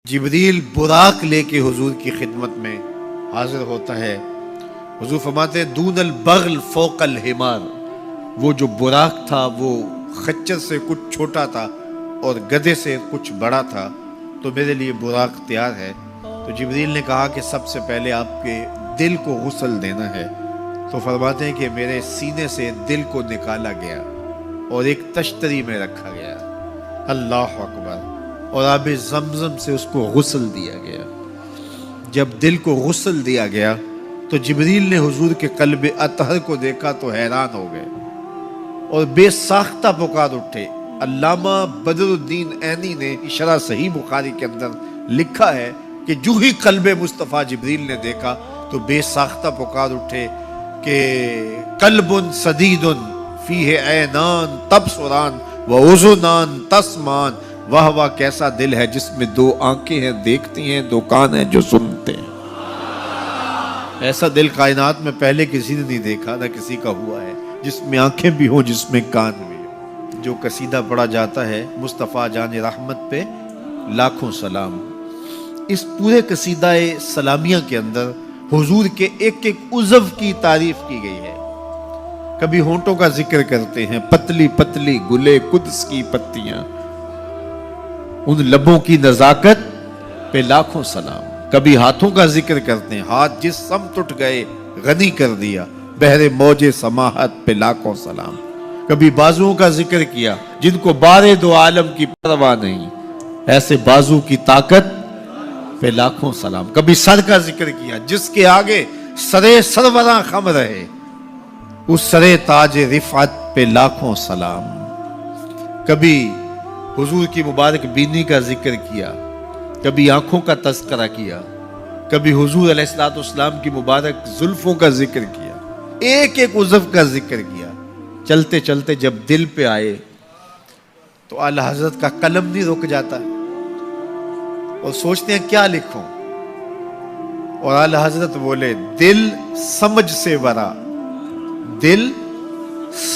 جبریل براق لے کے حضور کی خدمت میں حاضر ہوتا ہے۔ حضور فرماتے ہیں دون البغل فوق الحمار، وہ جو براق تھا وہ خچر سے کچھ چھوٹا تھا اور گدھے سے کچھ بڑا تھا، تو میرے لیے براق تیار ہے۔ تو جبریل نے کہا کہ سب سے پہلے آپ کے دل کو غسل دینا ہے۔ تو فرماتے ہیں کہ میرے سینے سے دل کو نکالا گیا اور ایک تشتری میں رکھا گیا، اللہ اکبر، اور آب زمزم سے اس کو غسل دیا گیا۔ جب دل کو غسل دیا گیا تو جبریل نے حضور کے قلب اطہر کو دیکھا تو حیران ہو گئے اور بے ساختہ پکار اٹھے۔ علامہ بدر الدین عینی نے شرح صحیح بخاری کے اندر لکھا ہے کہ جو ہی قلب مصطفیٰ جبریل نے دیکھا تو بے ساختہ پکار اٹھے کہ قلب سدید فیہ عینان تبصران و اذنان تسمان، واہ واہ کیسا دل ہے جس میں دو آنکھیں ہیں دیکھتی ہیں، دو کان ہیں جو سنتے ہیں۔ ایسا دل کائنات میں پہلے کسی نے نہیں دیکھا، نہ کسی کا ہوا ہے، جس میں آنکھیں بھی ہوں، جس میں کان بھی ہوں۔ جو قصیدہ پڑھا جاتا ہے مصطفیٰ جان رحمت پہ لاکھوں سلام، اس پورے قصیدہ سلامیہ کے اندر حضور کے ایک ایک عضو کی تعریف کی گئی ہے۔ کبھی ہونٹوں کا ذکر کرتے ہیں، پتلی پتلی گلے قدس کی پتیاں، ان لبوں کی نزاکت پہ لاکھوں سلام۔ کبھی ہاتھوں کا ذکر کرتے ہیں، ہاتھ جس سمت اٹھ گئے غنی کر دیا، بحر موج سماحت پہ لاکھوں سلام۔ کبھی بازوؤں کا ذکر کیا، جن کو بارے دو عالم کی پرواہ نہیں، ایسے بازو کی طاقت پہ لاکھوں سلام۔ کبھی سر کا ذکر کیا، جس کے آگے سرے سروراں خم رہے، اس سرے تاج رفعت پہ لاکھوں سلام۔ کبھی حضور کی مبارک بینی کا ذکر کیا، کبھی آنکھوں کا تذکرہ کیا، کبھی حضور علیہ السلام کی مبارک زلفوں کا ذکر کیا، ایک ایک عضو کا ذکر کیا۔ چلتے چلتے جب دل پہ آئے تو اعلی حضرت کا قلم نہیں رک جاتا اور سوچتے ہیں کیا لکھوں، اور اعلی حضرت بولے دل سمجھ سے ورا، دل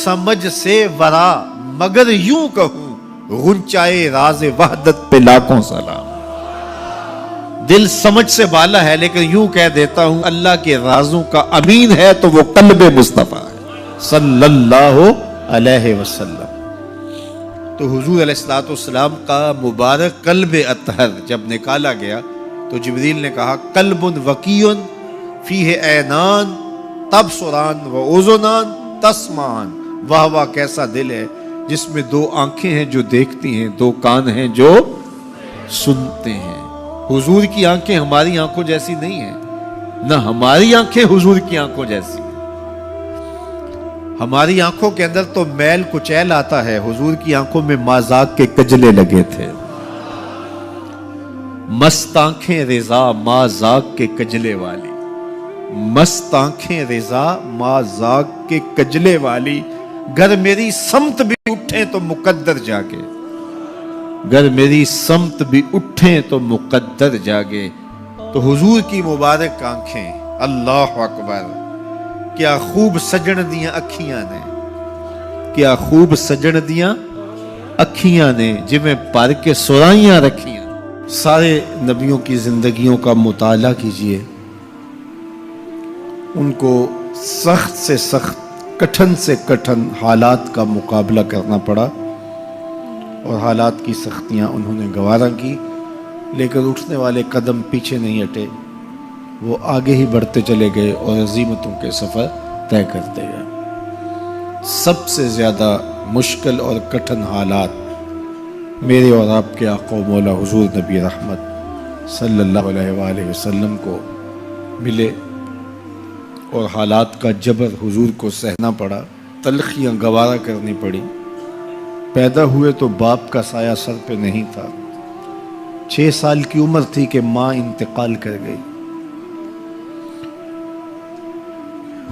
سمجھ سے ورا، مگر یوں کہوں غنچائے راز وحدت پہ لاکھوں سلام۔ دل سمجھ سے بالا ہے لیکن یوں کہہ دیتا ہوں اللہ کے رازوں کا امین ہے تو وہ قلب مصطفیٰ ہے صلی اللہ علیہ وسلم۔ تو حضور علیہ السلام کا مبارک قلب اطہر جب نکالا گیا تو جبریل نے کہا قلب وقی فیہ عینان تبصران و اذنان تسمان، واہ واہ کیسا دل ہے جس میں دو آنکھیں ہیں جو دیکھتی ہیں، دو کان ہیں جو سنتے ہیں۔ حضور کی آنکھیں ہماری آنکھوں جیسی نہیں ہیں، نہ ہماری آنکھیں حضور کی آنکھوں جیسی ہیں۔ ہماری آنکھوں کے اندر تو میل کچیل آتا ہے، حضور کی آنکھوں میں مازاق کے کجلے لگے تھے۔ مست آنکھیں رضا مازاق کے کجلے والی، مست آنکھیں رضا مازاق کے کجلے والی، گر میری سمت بھی اٹھیں تو مقدر جاگے، گر میری سمت بھی اٹھیں تو مقدر جاگے۔ تو حضور کی مبارک آنکھیں، اللہ اکبر، کیا خوب سجن دیاں اکھیاں نے، کیا خوب سجن دیاں اکھیاں نے، جویں پر کے سرائیاں رکھیاں۔ سارے نبیوں کی زندگیوں کا مطالعہ کیجئے، ان کو سخت سے سخت، کٹھن سے کٹھن حالات کا مقابلہ کرنا پڑا اور حالات کی سختیاں انہوں نے گوارا کی، لیکن اٹھنے والے قدم پیچھے نہیں ہٹے، وہ آگے ہی بڑھتے چلے گئے اور عظیمتوں کے سفر طے کرتے گئے۔ سب سے زیادہ مشکل اور کٹھن حالات میرے اور آپ کے آقا و مولا حضور نبی رحمت صلی اللہ علیہ وآلہ وسلم کو ملے اور حالات کا جبر حضور کو سہنا پڑا، تلخیاں گوارا کرنی پڑی۔ پیدا ہوئے تو باپ کا سایہ سر پہ نہیں تھا، 6 سال کی عمر تھی کہ ماں انتقال کر گئی۔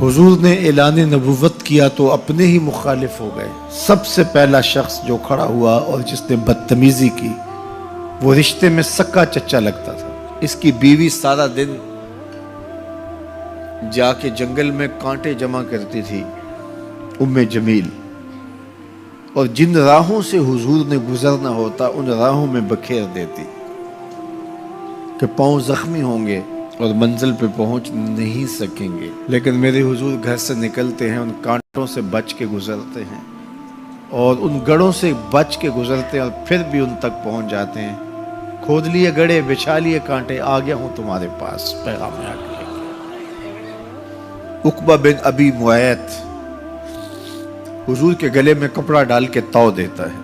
حضور نے اعلان نبوت کیا تو اپنے ہی مخالف ہو گئے۔ سب سے پہلا شخص جو کھڑا ہوا اور جس نے بدتمیزی کی وہ رشتے میں سکا چچا لگتا تھا۔ اس کی بیوی سارا دن جا کے جنگل میں کانٹے جمع کرتی تھی، ام جمیل، اور جن راہوں سے حضور نے گزرنا ہوتا ان راہوں میں بکھیر دیتی۔ کہ پاؤں زخمی ہوں گے اور منزل پہ پہنچ نہیں سکیں گے، لیکن میرے حضور گھر سے نکلتے ہیں، ان کانٹوں سے بچ کے گزرتے ہیں اور ان گڑھوں سے بچ کے گزرتے ہیں اور پھر بھی ان تک پہنچ جاتے ہیں۔ کھود لیے گڑھے، بچھا لیے کانٹے، آ گیا ہوں تمہارے پاس پیغام آ کے۔ عقبہ بن ابی معیط حضور کے گلے میں کپڑا ڈال کے تو دیتا ہے،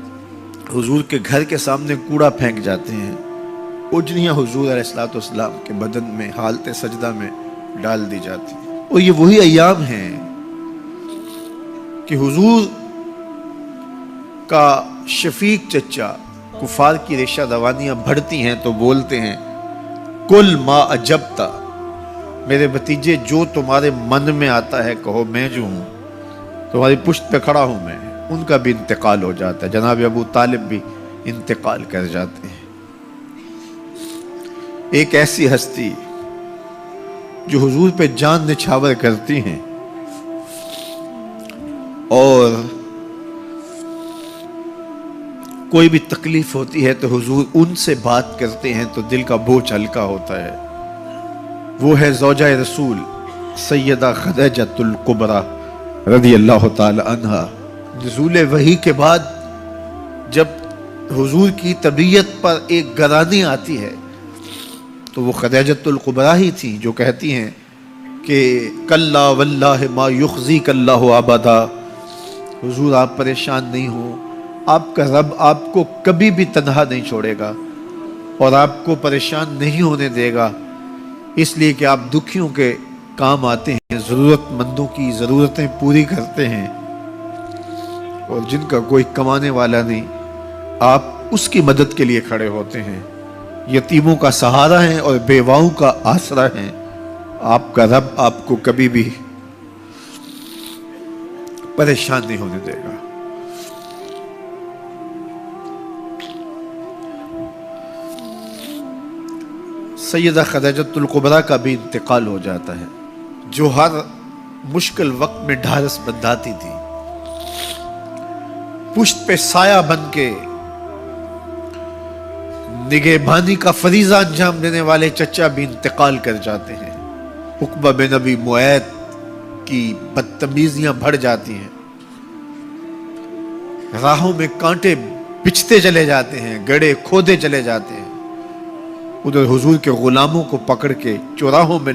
حضور کے گھر کے سامنے کوڑا پھینک جاتے ہیں، اجنیاں حضور علیہ السلام کے بدن میں حالت سجدہ میں ڈال دی جاتی ہیں۔ اور یہ وہی ایام ہیں کہ حضور کا شفیق چچا کفار کی ریشہ دوانیاں بڑھتی ہیں تو بولتے ہیں کل ما اجبتا، میرے بھتیجے جو تمہارے من میں آتا ہے کہو، میں جو ہوں تمہاری پشت پہ کھڑا ہوں میں۔ ان کا بھی انتقال ہو جاتا ہے، جناب ابو طالب بھی انتقال کر جاتے ہیں۔ ایک ایسی ہستی جو حضور پہ جان نچھاور کرتی ہیں اور کوئی بھی تکلیف ہوتی ہے تو حضور ان سے بات کرتے ہیں تو دل کا بوجھ ہلکا ہوتا ہے، وہ ہے زوجہ رسول سیدہ خدیجۃ الکبریٰ رضی اللہ تعالی عنہا۔ نزول وحی کے بعد جب حضور کی طبیعت پر ایک گرانی آتی ہے تو وہ خدیجۃ الکبریٰ ہی تھی جو کہتی ہیں کہ کلا واللہ ما یخزیک اللہ ابدا، حضور آپ پریشان نہیں ہو، آپ کا رب آپ کو کبھی بھی تنہا نہیں چھوڑے گا اور آپ کو پریشان نہیں ہونے دے گا، اس لیے کہ آپ دکھیوں کے کام آتے ہیں، ضرورت مندوں کی ضرورتیں پوری کرتے ہیں، اور جن کا کوئی کمانے والا نہیں آپ اس کی مدد کے لیے کھڑے ہوتے ہیں، یتیموں کا سہارا ہیں اور بیواؤں کا آسرا ہیں۔ آپ کا رب آپ کو کبھی بھی پریشان نہیں ہونے دے گا۔ سیدہ خدیجۃ الکبریٰ کا بھی انتقال ہو جاتا ہے، جو ہر مشکل وقت میں ڈھارس بندھاتی تھی، پشت پہ سایہ بن کے نگہبانی کا فریضہ انجام دینے والے چچا بھی انتقال کر جاتے ہیں۔ عقبہ بن ابی معیط کی بدتمیزیاں بڑھ جاتی ہیں، راہوں میں کانٹے بچھتے چلے جاتے ہیں، گڑھے کھودے چلے جاتے ہیں، ادھر حضور کے غلاموں کو پکڑ کے چوراہوں میں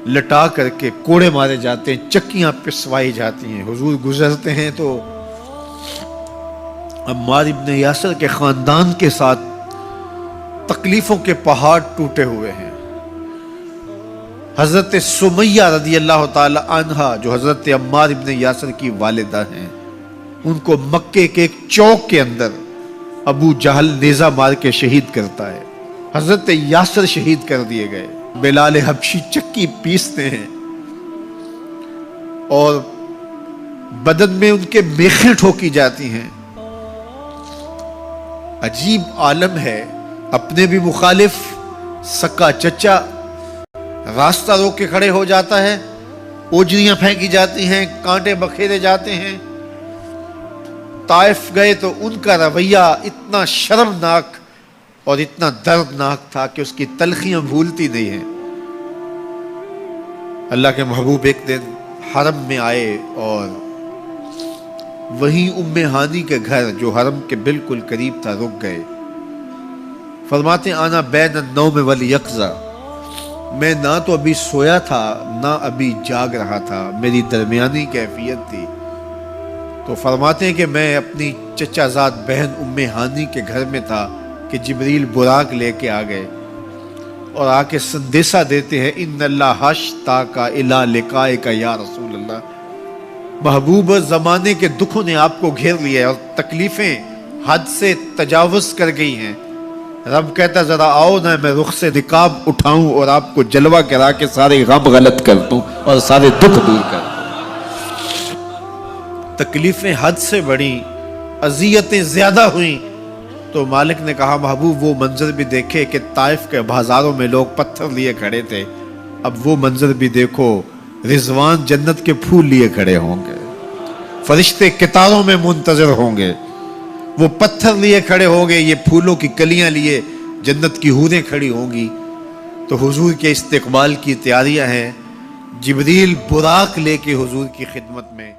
لٹا کر کے کوڑے مارے جاتے ہیں، چکیاں پسوائی جاتی ہیں۔ حضور گزرتے ہیں تو عمار ابن یاسر کے خاندان کے ساتھ تکلیفوں کے پہاڑ ٹوٹے ہوئے ہیں۔ حضرت سمیہ رضی اللہ تعالی عنہا جو حضرت عمار ابن یاسر کی والدہ ہیں، ان کو مکے کے ایک چوک کے اندر ابو جہل نیزہ مار کے شہید کرتا ہے۔ حضرت یاسر شہید کر دیے گئے، بلال حبشی چکی پیستے ہیں اور بدن میں ان کے میخیں ٹھوکی جاتی ہیں۔ عجیب عالم ہے، اپنے بھی مخالف سکا چچا راستہ روک کے کھڑے ہو جاتا ہے، اوجریاں پھینکی جاتی ہیں، کانٹے بکھیرے جاتے ہیں۔ طائف گئے تو ان کا رویہ اتنا شرمناک اور اتنا دردناک تھا کہ اس کی تلخیاں بھولتی نہیں ہیں۔ اللہ کے محبوب ایک دن حرم میں آئے اور وہیں ام ہانی کے گھر جو حرم کے بالکل قریب تھا رک گئے۔ فرماتے آنا بین النوم والیقظہ، میں نہ تو ابھی سویا تھا نہ ابھی جاگ رہا تھا، میری درمیانی کیفیت تھی۔ تو فرماتے ہیں کہ میں اپنی چچا زاد بہن ام ہانی کے گھر میں تھا کہ جبریل براق لے کے آ گئے اور آ کے سندیسہ دیتے ہیں ان اللہ اشتاق الی لقائک یا رسول اللہ، محبوب زمانے کے دکھوں نے آپ کو گھیر لیا اور تکلیفیں حد سے تجاوز کر گئی ہیں۔ رب کہتا ذرا آؤ نہ میں رخ سے نقاب اٹھاؤں اور آپ کو جلوہ کرا کے سارے غم غلط کر دوں اور سارے دکھ دور کر دوں۔ تکلیفیں حد سے بڑھیں، اذیتیں زیادہ ہوئیں تو مالک نے کہا محبوب وہ منظر بھی دیکھے کہ طائف کے بازاروں میں لوگ پتھر لیے کھڑے تھے، اب وہ منظر بھی دیکھو، رضوان جنت کے پھول لیے کھڑے ہوں گے، فرشتے کتاروں میں منتظر ہوں گے، وہ پتھر لیے کھڑے ہوں گے، یہ پھولوں کی کلیاں لیے جنت کی حوریں کھڑی ہوں گی۔ تو حضور کے استقبال کی تیاریاں ہیں. جبریل براق لے کے حضور کی خدمت میں